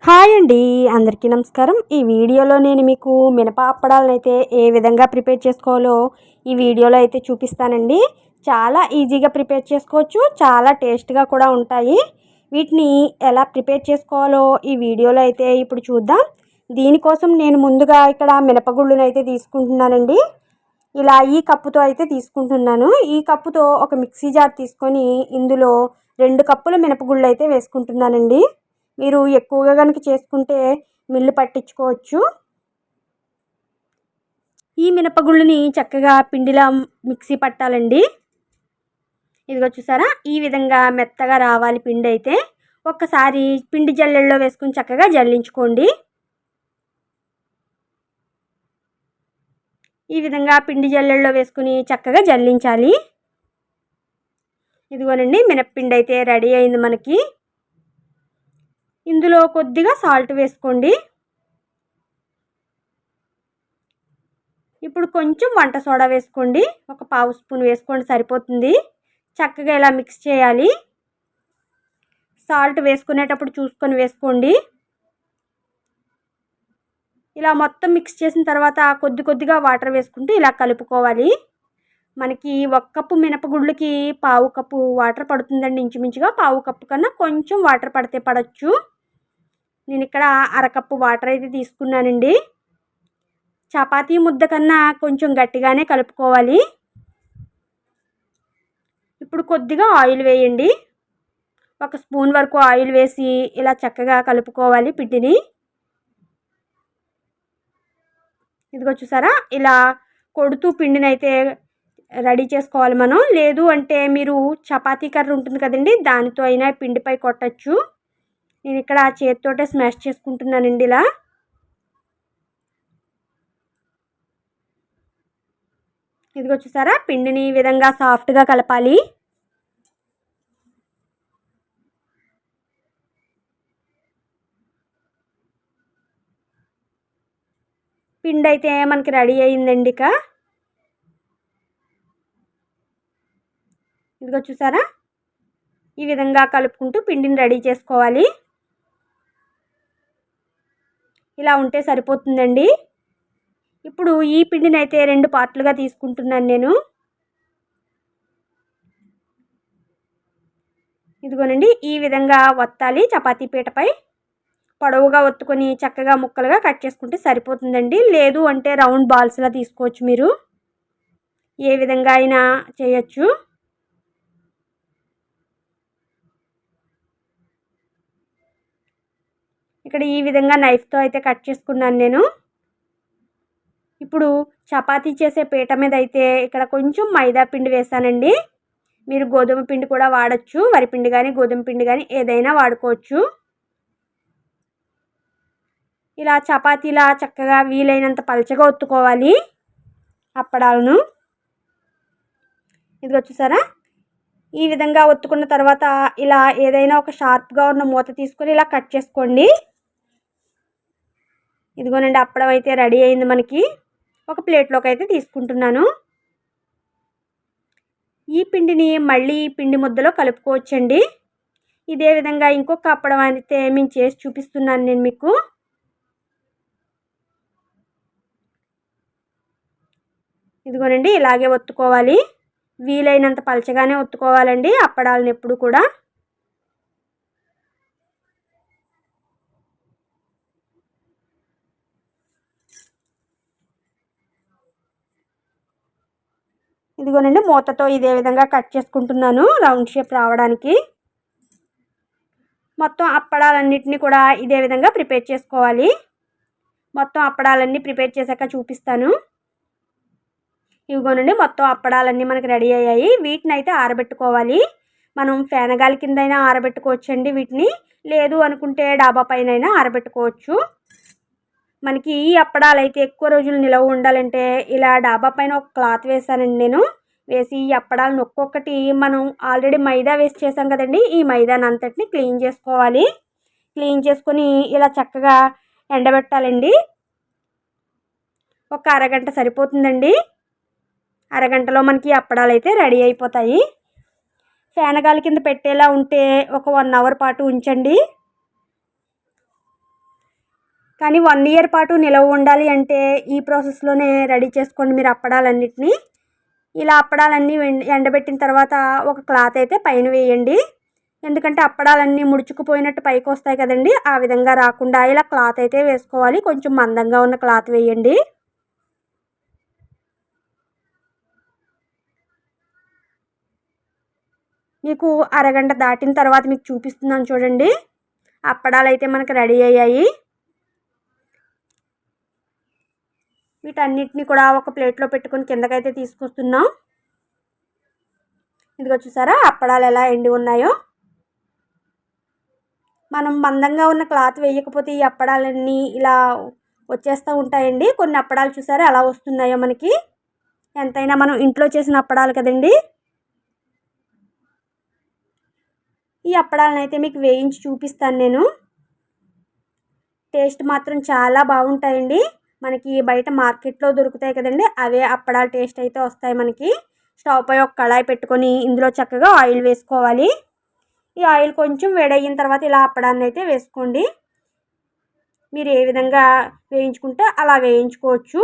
Hi అండి, అందరికీ నమస్కారం. ఈ వీడియోలో నేను మీకు మినప అప్పడాలను అయితే ఏ విధంగా ప్రిపేర్ చేసుకోవాలో ఈ వీడియోలో అయితే చూపిస్తానండి. చాలా ఈజీగా ప్రిపేర్ చేసుకోవచ్చు, చాలా టేస్ట్గా కూడా ఉంటాయి. వీటిని ఎలా ప్రిపేర్ చేసుకోవాలో ఈ వీడియోలో అయితే ఇప్పుడు చూద్దాం. దీనికోసం నేను ముందుగా ఇక్కడ మినపగుళ్ళను అయితే తీసుకుంటున్నానండి. ఇలా ఈ కప్పుతో అయితే తీసుకుంటున్నాను. ఈ కప్పుతో ఒక మిక్సీ జార్ తీసుకొని ఇందులో 2 కప్పుల మినపగుళ్ళు అయితే వేసుకుంటున్నానండి. మీరు ఎక్కువగా కనుక చేసుకుంటే మిల్లు పట్టించుకోవచ్చు. ఈ మినపగుళ్ళని చక్కగా పిండిలా మిక్సీ పట్టాలండి. ఇదిగో చూసారా, ఈ విధంగా మెత్తగా రావాలి పిండి అయితే. ఒక్కసారి పిండి జల్లెడలో వేసుకుని చక్కగా జల్లించుకోండి. ఈ విధంగా పిండి జల్లెడలో వేసుకుని చక్కగా జల్లించాలి. ఇదిగోనండి, మినప్పిండి అయితే రెడీ అయింది మనకి. ఇందులో కొద్దిగా సాల్ట్ వేసుకోండి. ఇప్పుడు కొంచెం వంట సోడా వేసుకోండి. ఒక పావు స్పూన్ వేసుకోండి, సరిపోతుంది. చక్కగా ఇలా మిక్స్ చేయాలి. సాల్ట్ వేసుకునేటప్పుడు చూసుకొని వేసుకోండి. ఇలా మొత్తం మిక్స్ చేసిన తర్వాత కొద్ది కొద్దిగా వాటర్ వేసుకుంటూ ఇలా కలుపుకోవాలి. మనకి 1 కప్పు మినపగుళ్ళకి పావు కప్పు వాటర్ పడుతుందండి. ఇంచుమించుగా పావు కప్పు కన్నా కొంచెం వాటర్ పడితే పడవచ్చు. నేను ఇక్కడ అరకప్పు వాటర్ అయితే తీసుకున్నానండి. చపాతీ ముద్ద కన్నా కొంచెం గట్టిగానే కలుపుకోవాలి. ఇప్పుడు కొద్దిగా ఆయిల్ వేయండి. 1 స్పూన్ వరకు ఆయిల్ వేసి ఇలా చక్కగా కలుపుకోవాలి పిండిని. ఇదిగో చూసారా, ఇలా కొడుతూ పిండిని అయితే రెడీ చేసుకోవాలి మనం. లేదు అంటే మీరు చపాతీ కర్ర ఉంటుంది కదండి, దానితో అయినా పిండిపై కొట్టచ్చు. నేను ఇక్కడ చేతితోటే స్మాష్ చేసుకుంటున్నానండి. ఇలా ఇదిగో చూసారా, పిండిని ఈ విధంగా సాఫ్ట్గా కలపాలి. పిండి అయితే మనకి రెడీ అయిందండి. ఇదిగో చూసారా, ఈ విధంగా కలుపుకుంటూ పిండిని రెడీ చేసుకోవాలి. ఇలా ఉంటే సరిపోతుందండి. ఇప్పుడు ఈ పిండిని అయితే 2 పార్ట్లుగా తీసుకుంటున్నాను నేను. ఇదిగోనండి, ఈ విధంగా వత్తాలి. చపాతీ పీటపై పొడవుగా ఒత్తుకొని చక్కగా ముక్కలుగా కట్ చేసుకుంటే సరిపోతుందండి. లేదు అంటే రౌండ్ బాల్స్లా తీసుకోవచ్చు. మీరు ఏ విధంగా అయినా చేయొచ్చు. ఇక్కడ ఈ విధంగా నైఫ్తో అయితే కట్ చేసుకున్నాను నేను. ఇప్పుడు చపాతీ చేసే పీట మీద అయితే ఇక్కడ కొంచెం మైదా పిండి వేసానండి. మీరు గోధుమ పిండి కూడా వాడచ్చు. వరిపిండి కానీ గోధుమ పిండి కానీ ఏదైనా వాడుకోవచ్చు. ఇలా చపాతీలా చక్కగా వీలైనంత పలచగా ఒత్తుకోవాలి అప్పడాలను. ఇదిగో చూసారా, ఈ విధంగా ఒత్తుకున్న తర్వాత ఇలా ఏదైనా ఒక షార్ప్గా ఉన్న మూత తీసుకొని ఇలా కట్ చేసుకోండి. ఇదిగోనండి, అప్పడం అయితే రెడీ అయింది మనకి. ఒక ప్లేట్లోకి అయితే తీసుకుంటున్నాను. ఈ పిండిని మళ్ళీ పిండి ముద్దలో కలుపుకోవచ్చండి. ఇదే విధంగా ఇంకొక అప్పడం అయితే నేను చేసి చూపిస్తున్నాను నేను మీకు. ఇదిగోనండి, ఇలాగే ఒత్తుకోవాలి. వీలైనంత పలచగానే ఒత్తుకోవాలండి అప్పడాలను ఎప్పుడు కూడా. ఇదిగోనండి, మూతతో ఇదే విధంగా కట్ చేసుకుంటున్నాను రౌండ్ షేప్ రావడానికి. మొత్తం అప్పడాలన్నిటిని కూడా ఇదే విధంగా ప్రిపేర్ చేసుకోవాలి. మొత్తం అప్పడాలన్నీ ప్రిపేర్ చేశాక చూపిస్తాను. ఇవిగోనండి, మొత్తం అప్పడాలన్నీ మనకి రెడీ అయ్యాయి. వీటిని అయితే ఆరబెట్టుకోవాలి. మనం ఫెనగాలి కిందైనా ఆరబెట్టుకోవచ్చండి వీటిని. లేదు అనుకుంటే డాబా పైన అయినా ఆరబెట్టుకోవచ్చు. మనకి ఈ అప్పడాలు అయితే ఎక్కువ రోజులు నిలవ ఉండాలంటే ఇలా డాబా పైన ఒక క్లాత్ వేసానండి నేను. వేసి ఈ అప్పడాలను ఒక్కొక్కటి మనం ఆల్రెడీ మైదా వేసి చేసాం కదండి, ఈ మైదాని అంతటిని క్లీన్ చేసుకోవాలి. క్లీన్ చేసుకొని ఇలా చక్కగా ఎండబెట్టాలండి. ఒక అరగంట సరిపోతుందండి. అరగంటలో మనకి అప్పడాలు అయితే రెడీ అయిపోతాయి. ఫెనగాలి కింద పెట్టేలా ఉంటే ఒక 1 అవర్ పాటు ఉంచండి. కానీ 1 ఇయర్ పాటు నిలవ ఉండాలి అంటే ఈ ప్రాసెస్లోనే రెడీ చేసుకోండి మీరు అప్పడాలన్నిటినీ. ఇలా అప్పడాలన్నీ ఎండబెట్టిన తర్వాత ఒక క్లాత్ అయితే పైన వేయండి. ఎందుకంటే అప్పడాలన్నీ ముడుచుకుపోయినట్టు పైకి వస్తాయి కదండి, ఆ విధంగా రాకుండా ఇలా క్లాత్ అయితే వేసుకోవాలి. కొంచెం మందంగా ఉన్న క్లాత్ వేయండి. మీకు అరగంట దాటిన తర్వాత మీకు చూపిస్తున్నాను చూడండి. అప్పడాలు అయితే మనకు రెడీ అయ్యాయి. వీటన్నిటిని కూడా ఒక ప్లేట్లో పెట్టుకొని కిందకైతే తీసుకొస్తున్నాం. ఇదిగో చూసారా అప్పడాలు ఎలా ఎండి ఉన్నాయో. మనం మందంగా ఉన్న క్లాత్ వేయకపోతే ఈ అప్పడాలన్నీ ఇలా వచ్చేస్తూ ఉంటాయండి. కొన్ని అప్పడాలు చూసారా ఎలా వస్తున్నాయో మనకి. ఎంతైనా మనం ఇంట్లో చేసిన అప్పడాలు కదండి. ఈ అప్పడాలను అయితే మీకు వేయించి చూపిస్తాను నేను. టేస్ట్ మాత్రం చాలా బాగుంటాయండి. మనకి బయట మార్కెట్లో దొరుకుతాయి కదండి, అవే అప్పడాల టేస్ట్ అయితే వస్తాయి మనకి. స్టవ్ పై ఒక కళాయి పెట్టుకొని ఇందులో చక్కగా ఆయిల్ వేసుకోవాలి. ఈ ఆయిల్ కొంచెం వేడయిన తర్వాత ఇలా అప్పడాన్ని అయితే వేసుకోండి. మీరు ఏ విధంగా వేయించుకుంటే అలా వేయించుకోవచ్చు.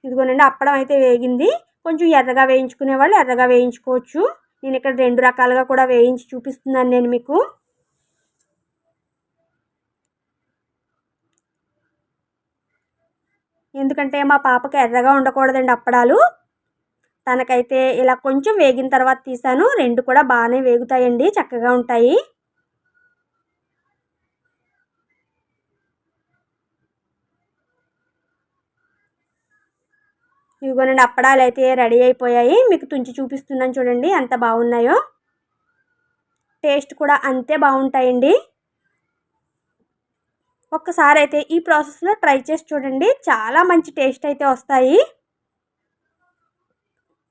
ఇదిగోనండి అప్పడం అయితే వేగింది. కొంచెం ఎర్రగా వేయించుకునే వాళ్ళు ఎర్రగా వేయించుకోవచ్చు. నేను ఇక్కడ 2 రకాలుగా కూడా వేయించి చూపిస్తున్నాను నేను మీకు. ఎందుకంటే మా పాపకి ఎర్రగా ఉండకూడదండి అప్పడాలు. తనకైతే ఇలా కొంచెం వేగిన తర్వాత తీసాను. 2 కూడా బాగానే వేగుతాయండి, చక్కగా ఉంటాయి. ఇదిగోనండి అప్పడాలు అయితే రెడీ అయిపోయాయి. మీకు తుంచి చూపిస్తున్నాను చూడండి ఎంత బాగున్నాయో. టేస్ట్ కూడా అంతే బాగుంటాయండి. ఒక్కసారి అయితే ఈ ప్రాసెస్లో ట్రై చేసి చూడండి, చాలా మంచి టేస్ట్ అయితే వస్తాయి.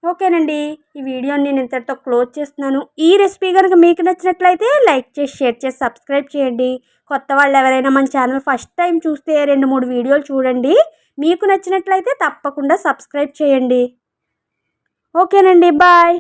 ఓకేనండి, ఈ వీడియోని నేను ఇంతటితో క్లోజ్ చేస్తున్నాను. ఈ రెసిపీ కనుక మీకు నచ్చినట్లయితే లైక్ చేసి షేర్ చేసి సబ్స్క్రైబ్ చేయండి. కొత్త వాళ్ళు ఎవరైనా మన ఛానల్ ఫస్ట్ టైం చూస్తే 2-3 వీడియోలు చూడండి. మీకు నచ్చినట్లయితే తప్పకుండా సబ్స్క్రైబ్ చేయండి. ఓకేనండి, బాయ్.